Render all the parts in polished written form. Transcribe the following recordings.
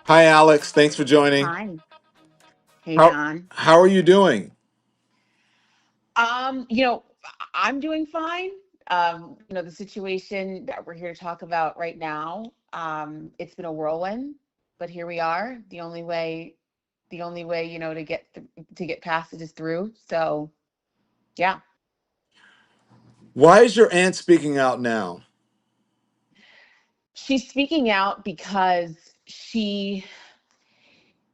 Hi, Alex. Thanks for joining. Hi. Hey, How Don. how are you doing? Um, you know, I'm doing fine. The situation that we're here to talk about right now, it's been a whirlwind, but here we are. The only way, to get past it is through. So, yeah. Why is your aunt speaking out now? She's speaking out because she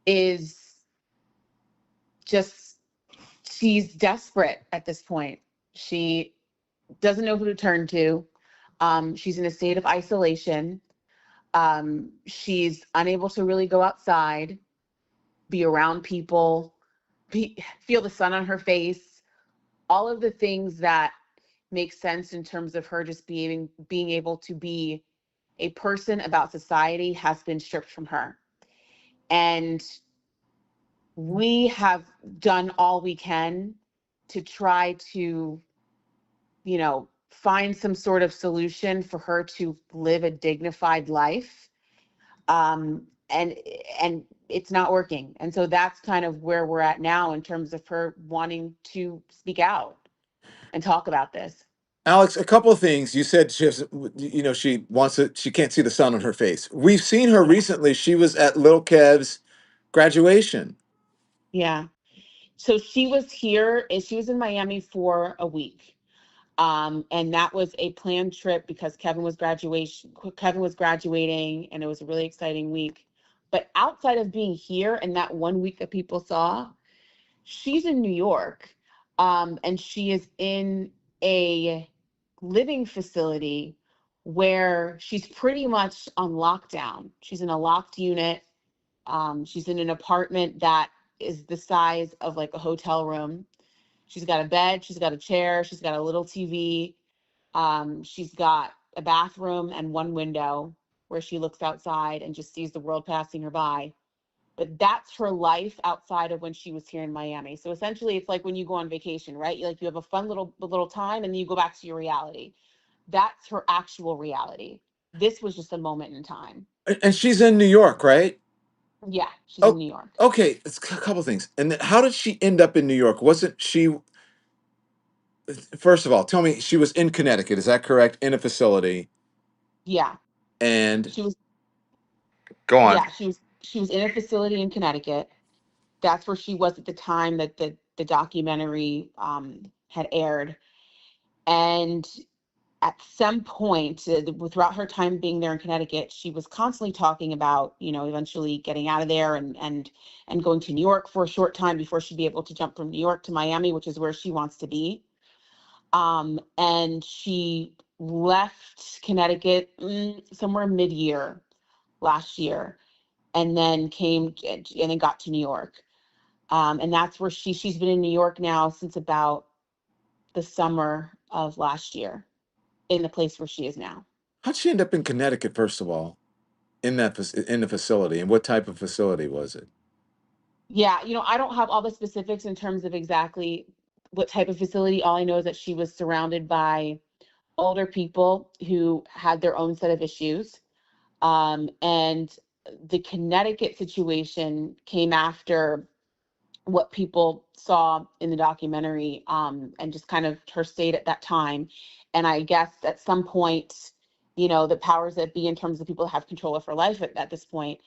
is just she's desperate at this point. She doesn't know who to turn to. She's in a state of isolation. She's unable to really go outside, be around people, feel the sun on her face, all of the things that make sense in terms of her just being able to be a person about society has been stripped from her. And we have done all we can to try to, find some sort of solution for her to live a dignified life. And it's not working. And so that's kind of where we're at now in terms of her wanting to speak out and talk about this. Alex, a couple of things. You said she can't see the sun on her face. We've seen her Yeah. recently. She was at Lil Kev's graduation. Yeah. So she was in Miami for a week. And that was a planned trip because Kevin was graduating and it was a really exciting week. But outside of being here and that one week that people saw, she's in New York. And she is in a living facility where she's pretty much on lockdown. She's in a locked unit. She's in an apartment that is the size of like a hotel room. She's got a bed, she's got a chair, she's got a little TV. She's got a bathroom and one window where she looks outside and just sees the world passing her by. But that's her life outside of when she was here in Miami. So essentially, it's like when you go on vacation, right? You have a fun little time, and then you go back to your reality. That's her actual reality. This was just a moment in time. And she's in New York, right? Yeah, she's in Oh, New York. okay. It's a couple things. And then how did she end up in New York? Wasn't she, first of all, tell me, she was in Connecticut. Is that correct? In a facility. Yeah, And she was. go on. Yeah, she was in a facility in Connecticut. That's where she was at the time that the documentary had aired. And at some point, throughout her time being there in Connecticut, she was constantly talking about, eventually getting out of there and going to New York for a short time before she'd be able to jump from New York to Miami, which is where she wants to be. And she left Connecticut somewhere mid-year last year, and then got to New York. And that's where she's been in New York now since about the summer of last year, in the place where she is now. How'd she end up in Connecticut, first of all, in the facility? And what type of facility was it? Yeah, I don't have all the specifics in terms of exactly what type of facility. All I know is that she was surrounded by older people who had their own set of issues. And the Connecticut situation came after what people saw in the documentary, and just kind of her state at that time. And I guess at some point, the powers that be, in terms of people that have control of her life at this point,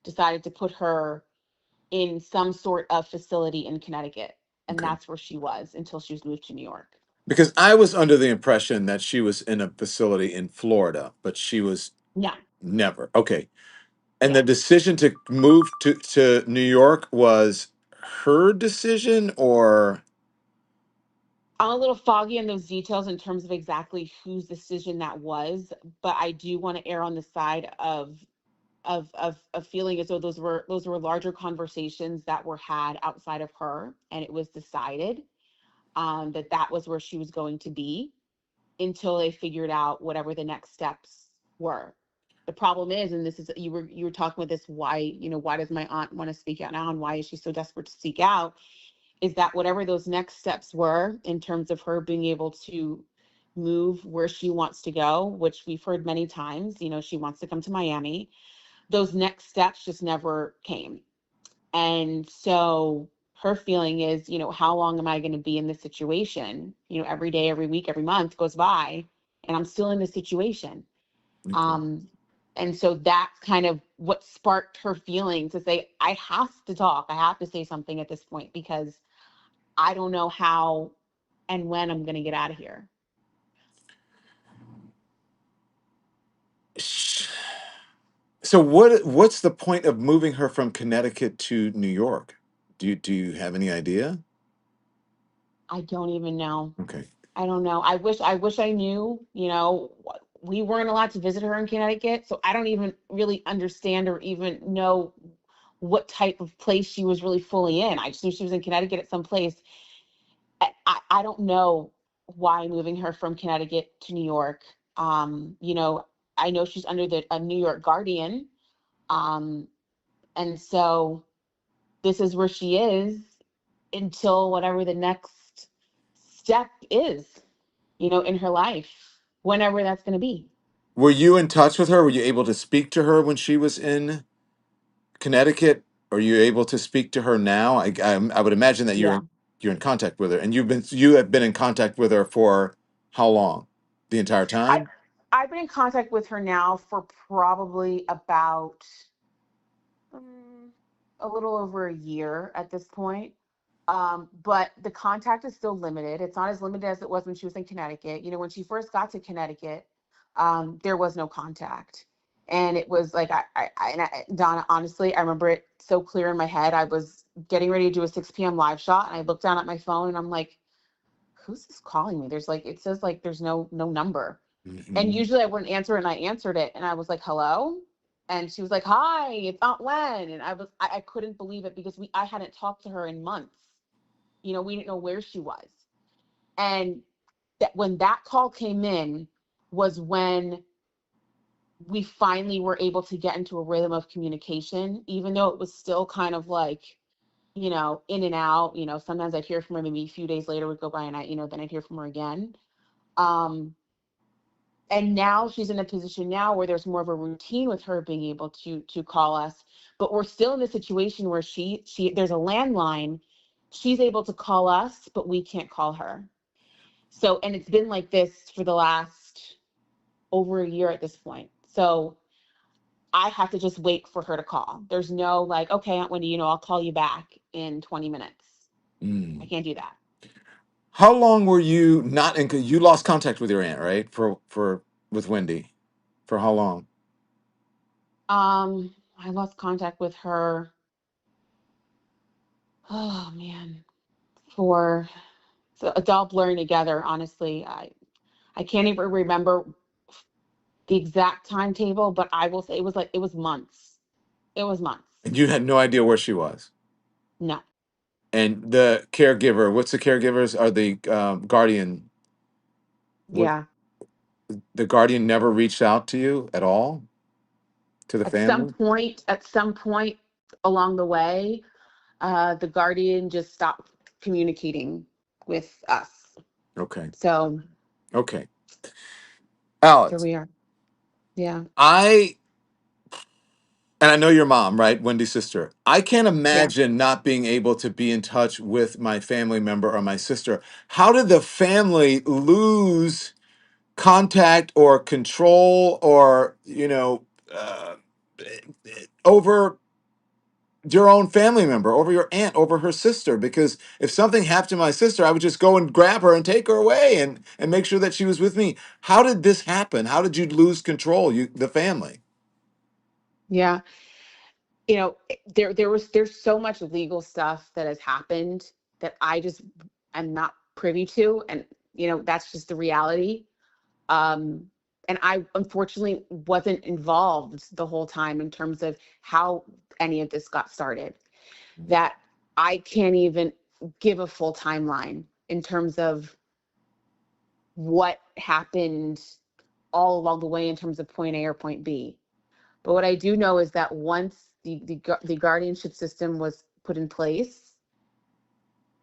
decided to put her in some sort of facility in Connecticut. And Okay. that's where she was until she was moved to New York. Because I was under the impression that she was in a facility in Florida, but she was Yeah, never. Okay. And yeah. the decision to move to New York was her decision, or I'm a little foggy in those details in terms of exactly whose decision that was, but I do want to err on the side of feeling as though those were larger conversations that were had outside of her, and it was decided that that was where she was going to be until they figured out whatever the next steps were. The problem is, and this is, you were talking about this, why does my aunt want to speak out now, and why is she so desperate to speak out, is that whatever those next steps were in terms of her being able to move where she wants to go, which we've heard many times, she wants to come to Miami. those next steps just never came. And so her feeling is, how long am I going to be in this situation? Every day, every week, every month goes by, and I'm still in this situation. Okay. Um, and so that's kind of what sparked her feeling to say, I have to talk. I have to say something at this point because I don't know how and when I'm going to get out of here. So what's the point of moving her from Connecticut to New York? Do you have any idea? I don't even know. Okay. I don't know. I wish I knew, we weren't allowed to visit her in Connecticut, so I don't even really understand or even know what type of place she was really fully in. I just knew she was in Connecticut at some place. I don't know why moving her from Connecticut to New York. I know she's under a New York Guardian. Um, and so this is where she is until whatever the next step is, in her life, whenever that's going to be. Were you in touch with her? Were you able to speak to her when she was in Connecticut? Are you able to speak to her now? I would imagine that Yeah. you're in contact with her, and you have been in contact with her for how long? The entire I, time? I've been in contact with her now for probably about um, a little over a year at this point. But the contact is still limited. It's not as limited as it was when she was in Connecticut. When she first got to Connecticut, there was no contact. And it was like, Donna, honestly, I remember it so clear in my head. I was getting ready to do a 6 p.m. live shot, and I looked down at my phone and I'm like, who's this calling me? It says like there's no number. And Mhm. usually I wouldn't answer it, and I answered it and I was like, hello? And she was like, hi, it's Aunt Wen. And I couldn't believe it because I hadn't talked to her in months. We didn't know where she was. And that when that call came in was when we finally were able to get into a rhythm of communication, even though it was still kind of like, in and out. Sometimes I'd hear from her, maybe a few days later would go by, and then I'd hear from her again. Um, and now she's in a position now where there's more of a routine with her being able to call us, but we're still in the situation where she there's a landline. She's able to call us, but we can't call her. So, and it's been like this for the last over a year at this point. So I have to just wait for her to call. There's no like, okay, Aunt Wendy, I'll call you back in 20 minutes. I Mm. can't do that. How long were you not in? You lost contact with your aunt, right? For with Wendy, for how long? I lost contact with her. Oh man, for so it's all blurring together. Honestly, I can't even remember the exact timetable, but I will say it was months. It was months. And you had no idea where she was. No. And the caregiver, what's the caregivers? Are the guardian? What Yeah. the guardian never reached out to you at all, to the At some family? point, at some point along the way, the Guardian just stopped communicating with us. Okay, So okay. here Alex, we are. Yeah. I and I know your mom, right? Wendy's sister. I can't Yeah. imagine not being able to be in touch with my family member or my sister. How did the family lose contact or control or, over your own family member, over your aunt, over her sister? Because if something happened to my sister, I would just go and grab her and take her away and make sure that she was with me. How did this happen? How did you lose control, the family? Yeah. There's so much legal stuff that has happened that I just am not privy to. And, that's just the reality. Um, and I unfortunately wasn't involved the whole time in terms of how any of this got started. That I can't even give a full timeline in terms of what happened all along the way in terms of point A or point B. But what I do know is that once the guardianship system was put in place,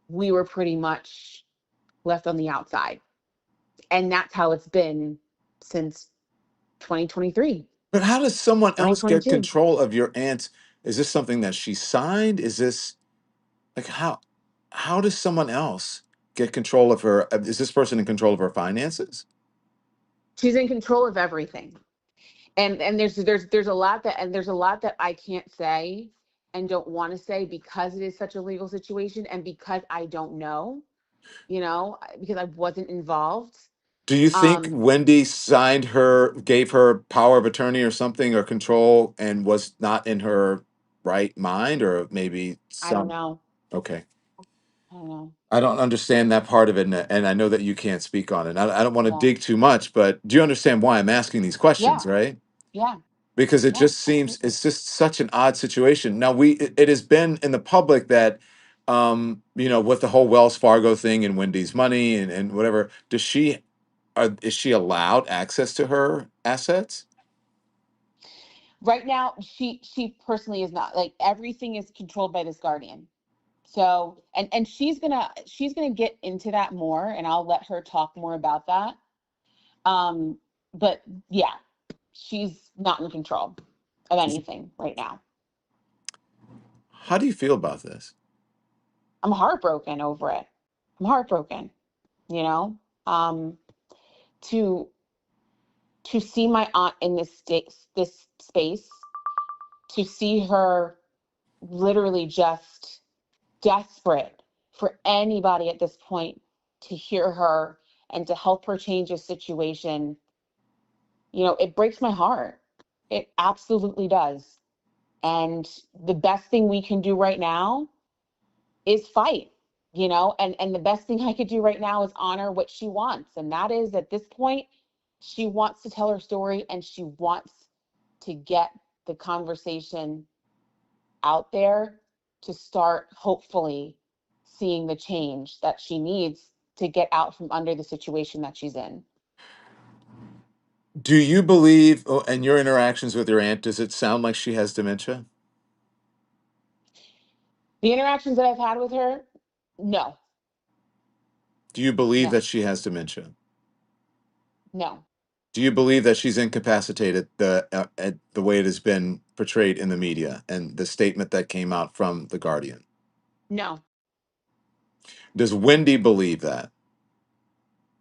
we were pretty much left on the outside. And that's how it's been since 2023. But how does someone else get 2022. control of your aunt? Is this something that she signed? Is this like how does someone else get control of her? Is this person in control of her finances? She's in control of everything. And there's a lot that and there's a lot that I can't say and don't want to say because it is such a legal situation and because I don't know, because I wasn't involved. Do you think Um, Wendy signed her, gave her power of attorney or something or control and was not in her right mind or maybe I don't some? know. Okay. I don't know. I don't understand that part of it, and I know that you can't speak on it. I don't want to Yeah. dig too much, but do you understand why I'm asking these questions, Yeah. right? Yeah. Because it Yeah. just seems Absolutely. it's just such an odd situation. Now it has been in the public that with the whole Wells Fargo thing and Wendy's money and whatever, is she allowed access to her assets? Right now, she personally is not. Like everything is controlled by this guardian. So and she's gonna get into that more, and I'll let her talk more about that. Um, but yeah, she's not in control of anything right now. How do you feel about this? I'm heartbroken over it. I'm heartbroken, you know. Um, to to see my aunt in this space, to see her literally just desperate for anybody at this point to hear her and to help her change a situation, it breaks my heart. It absolutely does. And the best thing we can do right now is fight, and the best thing I could do right now is honor what she wants. And that is at this point, she wants to tell her story and she wants to get the conversation out there to start hopefully seeing the change that she needs to get out from under the situation that she's in. Do you believe, in your interactions with your aunt, does it sound like she has dementia? The interactions that I've had with her, no, Do you believe no, that she has dementia? no, Do you believe that she's incapacitated the way it has been portrayed in the media and the statement that came out from the Guardian? no, Does Wendy believe that?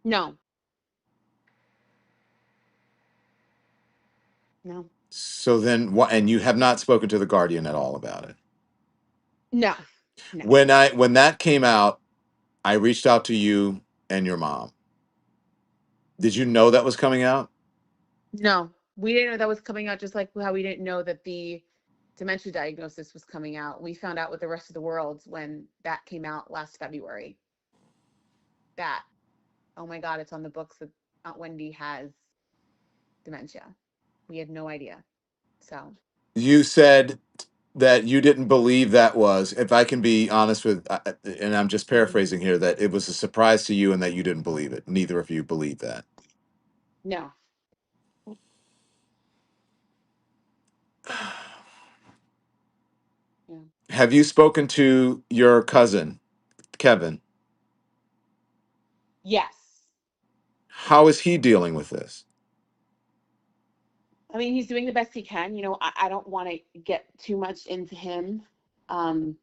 no, no, So then what, and you have not spoken to the Guardian at all about it. no, no, When that came out, I reached out to you and your mom. Did you know that was coming out? no. We didn't know that was coming out, just like how we didn't know that the dementia diagnosis was coming out. We found out with the rest of the world when that came out last February. That, oh my God, it's on the books that Aunt Wendy has dementia. We had no idea. So, You said that you didn't believe that was, if I can be honest with, and I'm just mhm. paraphrasing here, that it was a surprise to you and that you didn't believe it. Neither of you believe that. No, yeah. Have you spoken to your cousin, Kevin? Yes. How is he dealing with this? I mean, he's doing the best he can. I don't want to get too much into him, um,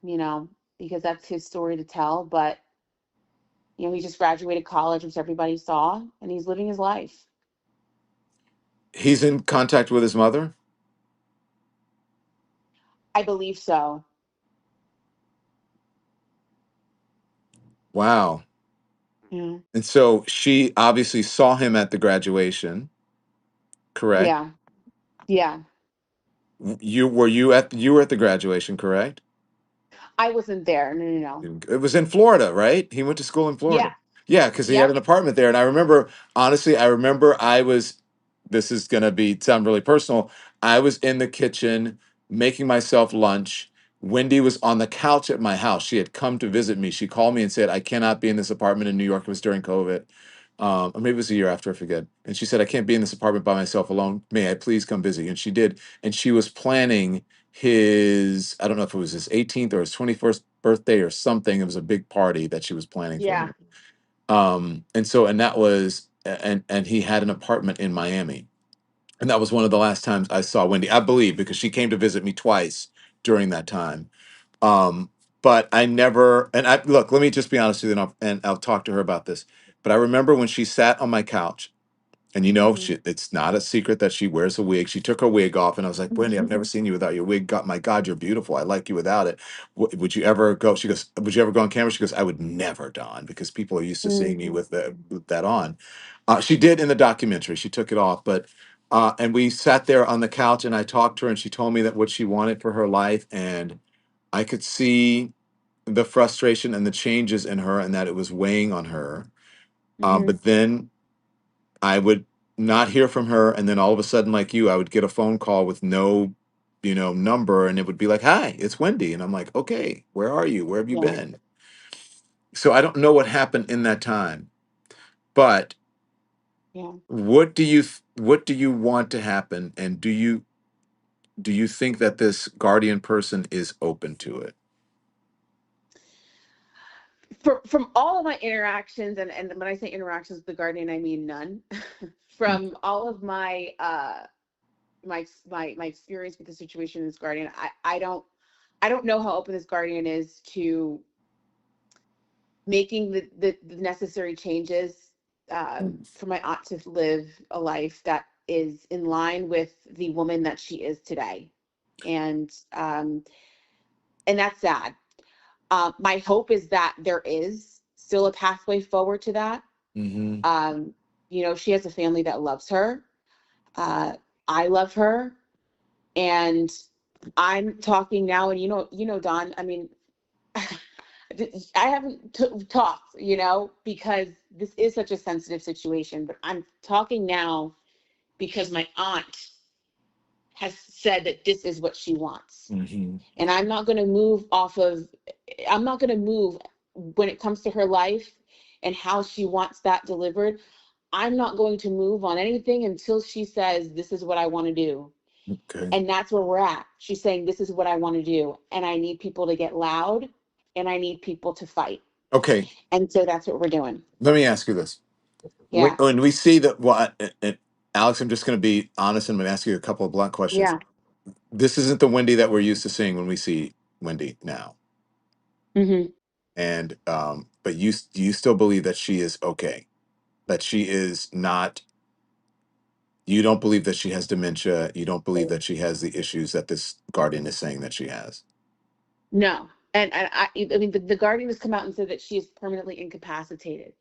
you know, because that's his story to tell. But, he just graduated college, which everybody saw, and he's living his life. He's in contact with his mother? I believe so. Wow. Yeah. And so she obviously saw him at the graduation, correct? Yeah. Yeah. You were at the graduation, correct? I wasn't there. No, no, no. It was in Florida, right? He went to school in Yeah. Florida. Yeah, because he had Yep. an apartment there. And I remember, honestly, this is going to be sound really personal. I was in the kitchen making myself lunch. Wendy was on the couch at my house. She had come to visit me. She called me and said, I cannot be in this apartment in New York. It was during COVID. Or maybe it was a year after, I forget. And she said, I can't be in this apartment by myself alone. May I please come visit you? And she did. And she was planning I don't know if it was his 18th or his 21st birthday or something. It was a big party that she was planning for Yeah. him. And that was, and he had an apartment in Miami. And that was one of the last times I saw Wendy, I believe, because she came to visit me twice during that time. Um, but I never, and I look, let me just be honest with you, and I'll talk to her about this. But I remember when she sat on my couch, and Hmm. it's not a secret that she wears a wig. She took her wig off, and I was like, Wendy, I've never seen you without your wig. God, my God, you're beautiful. I like you without it. Would you ever go? She goes, would you ever go on camera? She goes, I would never, Don, because people are used to seeing me with, with that on. She did in the documentary. She took it off, but and we sat there on the couch, and I talked to her, and she told me that what she wanted for her life, and I could see the frustration and the changes in her, and that it was weighing on her. Hmm. But then I would not hear from her, and then all of a sudden, like you, I would get a phone call with no, number, and it would be like, "Hi, it's Wendy," and I'm like, "Okay, where are you? Where have you Yeah, been?" So I don't know what happened in that time, but yeah. what do you want to happen, and do you think that this guardian person is open to it? From all of my interactions, and when I say interactions with the guardian, I mean none. From all of my experience with the situation in this guardian, I don't know how open this guardian is to making the necessary changes, for my aunt to live a life that is in line with the woman that she is today. And um and that's sad. My hope is that there is still a pathway forward to that. Mm-hmm. um she has a family that loves her. uh I love her. And I'm talking now, and Don, I mean, I haven't talked, because this is such a sensitive situation, but I'm talking now because my aunt has said that this is what she wants. Mm-hmm. And I'm not going to move when it comes to her life and how she wants that delivered. I'm not going to move on anything until she says, this is what I want to do. Okay. And that's where we're at. She's saying, this is what I want to do. And I need people to get loud, and I need people to fight. Okay. And so that's what we're doing. Let me ask you this. Yeah. When we see that, Alex, I'm just going to be honest, and I'm going to ask you a couple of blunt questions. Yeah. This isn't the Wendy that we're used to seeing when we see Wendy now. Hmm. And but you still believe that she is okay, that she is not. You don't believe that she has dementia. You don't believe that she has the issues that this guardian is saying that she has. No. And I mean, the guardian has come out and said that she is permanently incapacitated.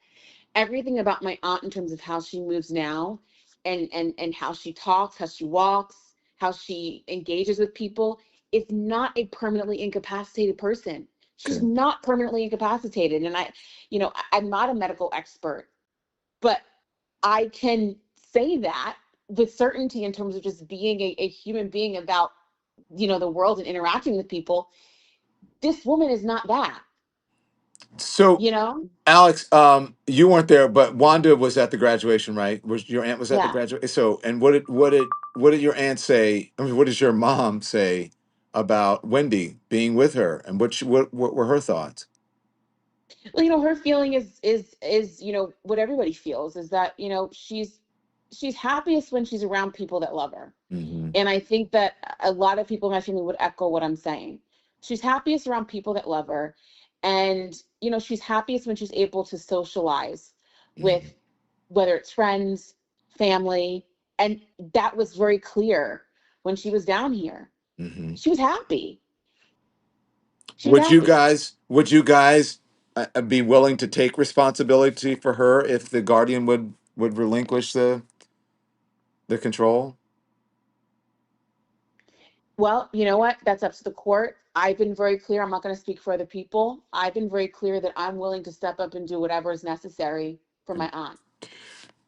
Everything about my aunt in terms of how she moves now, and how she talks, how she walks, how she engages with people, is not a permanently incapacitated person. She's Okay. not permanently incapacitated. And I'm not a medical expert, but I can say that with certainty in terms of just being a human being about, the world and interacting with people. This woman is not that, So, you know? Alex, you weren't there, but Wanda was at the graduation, right? Was your aunt was at the Yeah. graduation? So, and what did your aunt say? I mean, what does your mom say about Wendy being with her, and what were her thoughts? Well, her feeling is what everybody feels, is that she's happiest when she's around people that love her. Mm-hmm. And I think that a lot of people in my family would echo what I'm saying. She's happiest around people that love her. And she's happiest when she's able to socialize Mm-hmm. with, whether it's friends, family. And that was very clear when she was down here. Mm-hmm. She was happy. She was Would you happy. guys would you guys be willing to take responsibility for her if the guardian would relinquish the control? Well, you know what? That's up to the court. I've been very clear. I'm not going to speak for other people. I've been very clear that I'm willing to step up and do whatever is necessary for my aunt.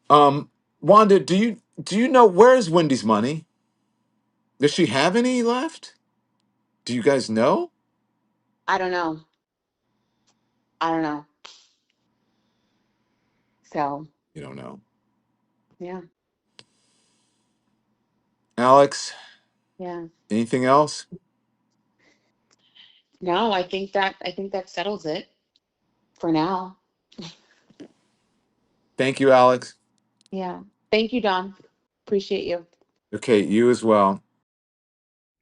Um, Wanda, do you know where's Wendy's money? Does she have any left? Do you guys know? I don't know. I don't know. So, You don't know. yeah. Alex, Yeah. anything else? No, I think that settles it for now. Thank you, Alex. Yeah. Thank you, Don. Appreciate you. Okay, you as well.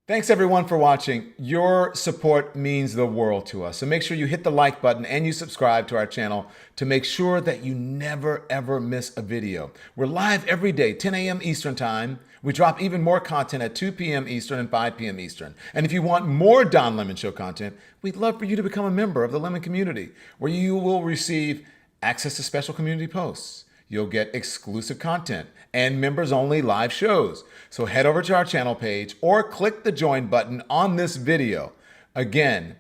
Thanks everyone for watching. Your support means the world to us. So make sure you hit the like button and you subscribe to our channel to make sure that you never ever miss a video. We're live every day, 10 a.m. Eastern time. We drop even more content at 2 p.m. Eastern and 5 p.m. Eastern. And if you want more Don Lemon Show content, we'd love for you to become a member of the Lemon community, where you will receive access to special community posts. You'll get exclusive content and members only live shows. So head over to our channel page or click the join button on this video. Again,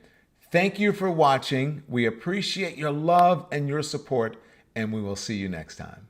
thank you for watching. We appreciate your love and your support, and we will see you next time.